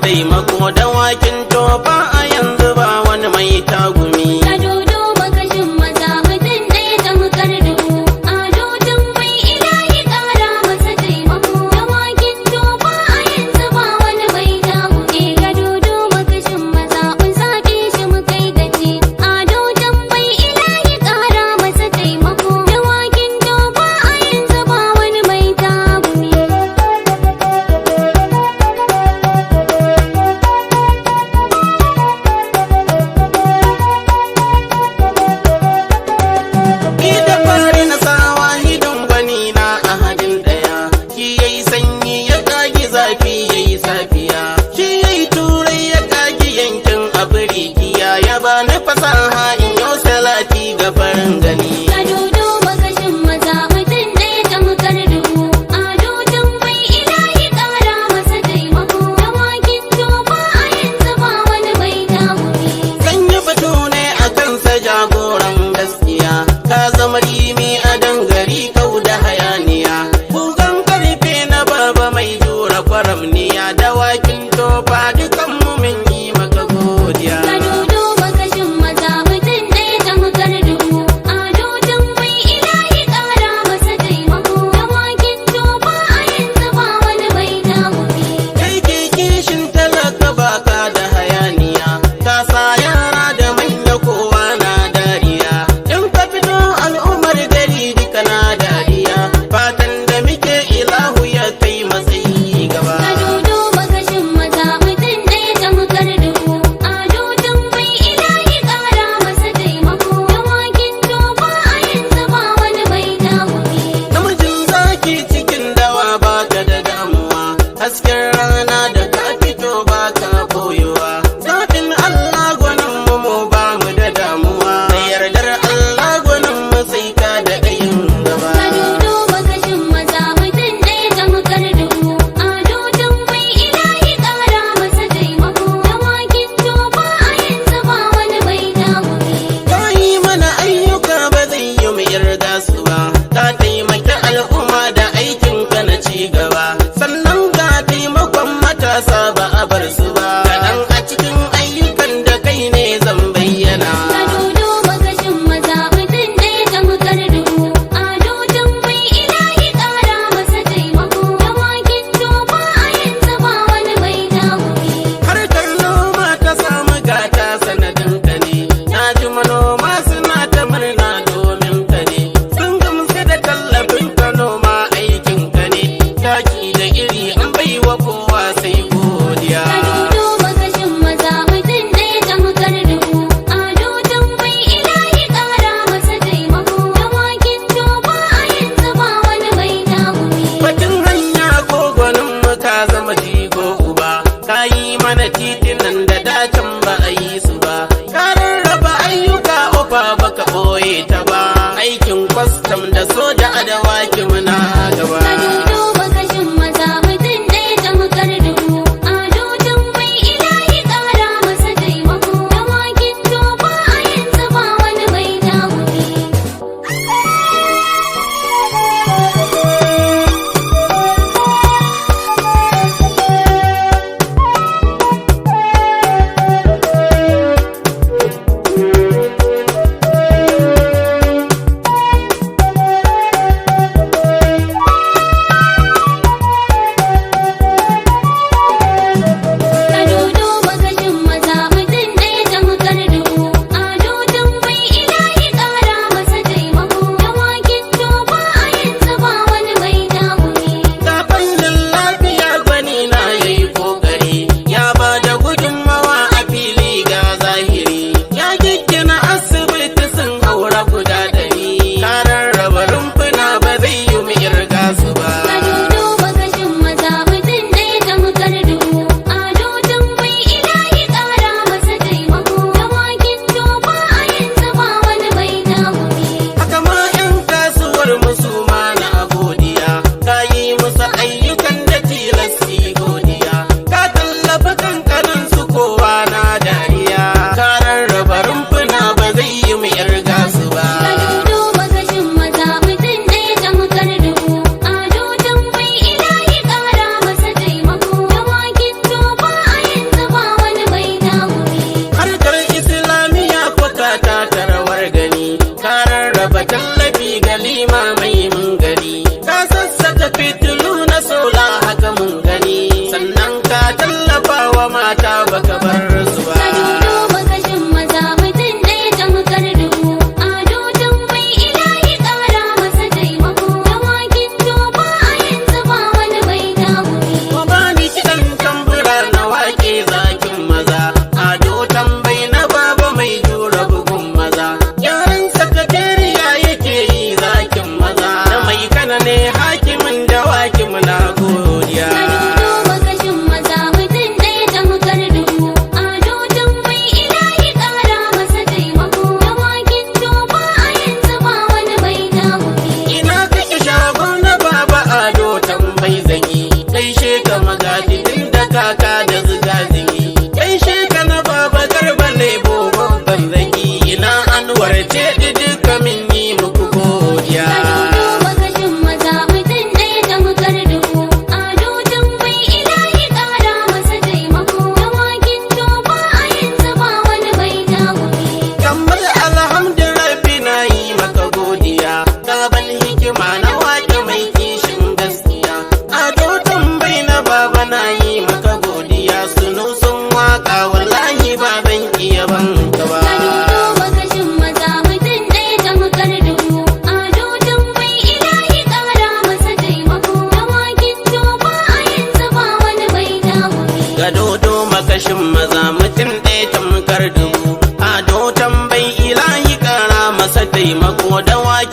taimako dawakin tofa a yanzu ba wani mai tagumi. Kadodo makashin maza mutum ɗaya tamkar dubu. Ado mai ilahi ƙara masa taimako. Dawakin tofa a yanzu ba wani mai tagumi. Kadodo makashin maza mun zaɓe shi mu kai gaci. Ado mai ilahi ƙara masa taimako. Dawakin tofa a yanzu ba wani mai tagumi. Ni da fari na sawa hidin gwani na a hadin ɗaya. Shi yayi sanyi ya kagi zafi yayi safiya. Shi yayi turai ya kagi yankin Afirikiya. Ya bani fasaha in yau salati ga farin gani. Kadodo makashin maza mutum ɗaya tamkar dubu. Ado mai ilahi ƙara masa taimako. Dawakin tofa a yanzu ba wani mai tagumi. Zan yi batu ne a kansa jagoran gaskiya. Ka zama rimi a dangari kau da hayaniya. Bugan karfe na baba mai jura kwaramniya. Dawakin tofa dukan mu mun yi maka godiya. Kadodo makashin maza mutum ɗaya tamkar dubu. Ado mai ilahi ƙara masa taimako. Dawakin tofa a yanzu ba wani mai tagumi. Kai ke kishin talaka baka da hayaniya. Ka sa yara da manya kowa na dariya. In ka fito al'ummar gari duka na dariya. Fatan da muke ilahu ya kai matsayi gaba. Kadodo makashin maza mutum ɗaya tamkar dubu. Ado mai ilahi ƙara masa taimako. Dawakin tofa a yanzu ba wani mai tagumi. Namijin zaki cikin dawa baka da damuwa. Hasken rana da ka fito baka boyewa. Zaɓin Allah gwanin mu ba mu da damuwa. Da yardar Allah gwanin mu sai ka da ɗayin gaba. Kadodo makashin maza mutum ɗaya tamkar dubu. Ado mai ilahi ƙara masa taimako. Dawakin tofa a yanzu ba wani mai tagumi. Ka yi mana ayyuka ba zai yi mu yarda su ba. Ka taimaki al'umma da aikinka na ci gaba. Sannan ga taimakon matasa ba a bar su ba. Kaɗan a cikin ayyukan da kai ne zan bayyana. Kadodo makashin maza mutum ɗaya tamkar dubu. Ado mai ilahi ƙara masa taimako. Dawakin tofa a yanzu ba wani mai tagumi. Harkar noma ta samu gata sanadin ka ne. Na ji manoma suna ta murna domin ka ne. Sun gamsu da tallafin ka noma aikin ka ne. Taki da iri an baiwa kowa sai godiya. Kadodo makashin maza mutum ɗaya tamkar dubu. Ado mai ilahi ƙara masa taimako. Dawakin tofa a yanzu ba wani mai tagumi. Bakin hanya ko gwanin mu ka zama jigo uba. Ka yi mana titinan da dacin ba a yi su ba. Ka rarraba ayyuka ofa baka ɓoye ta ba. Aikin kwastam da soja a dawaki muna gaba. Kadodo makashin maza mutum ɗaya tamkar dubu. Ado mai ilahi ƙara masa taimako. Dawakin tofa a yanzu ba wani mai tagumi. baka bar su ba. Sadudo makashin maza mutum ɗaya tamkar dubu. Ado tambayi ilahi ƙara masa taimako. Dawakin tofa a yanzu ba wani bai tagumi. Ko ba ni kiɗan tambura na wake zakin maza. Ado tambayi na baba mai jura bugun maza. Yaran sakatariya yake yi zakin maza. Da mai kana ne hakimin dawaki muna godiya. Sadudo makashin maza mutum ɗaya tamkar dubu. Ado tambayi ilahi ƙara masa taimako. Dawakin tofa a yanzu ba wani bai tagumi. Ina kake shago na baba ado tambayi zanyi. Gaishe ka magaji tun da kaka da zuga zingi. Gaishe ka na baba garba ne babban zangi. Ina anwar ce duka min yi muku godiya. Sadudo makashin maza mutum ɗaya tamkar dubu. Ado tambayi ilahi ƙara masa taimako. Dawakin tofa a yanzu ba wani bai tagumi. Kamar alhamdu rabbi na yi maka godiya. Gaban hikima na wake mai kishin gaskiya. Ado tambayi na baba na yi maka godiya. Sunu sun waka wallahi ba zan iya banka ba. Sadudo makashin maza mutum ɗaya tamkar dubu. Ado tambayi ilahi ƙara masa taimako. Dawakin tofa a yanzu ba wani bai tagumi. Ga dodo makashin maza mutum ɗaya tamkar dubu. Ado tambayi ilahi kara masa taimako. Dawaki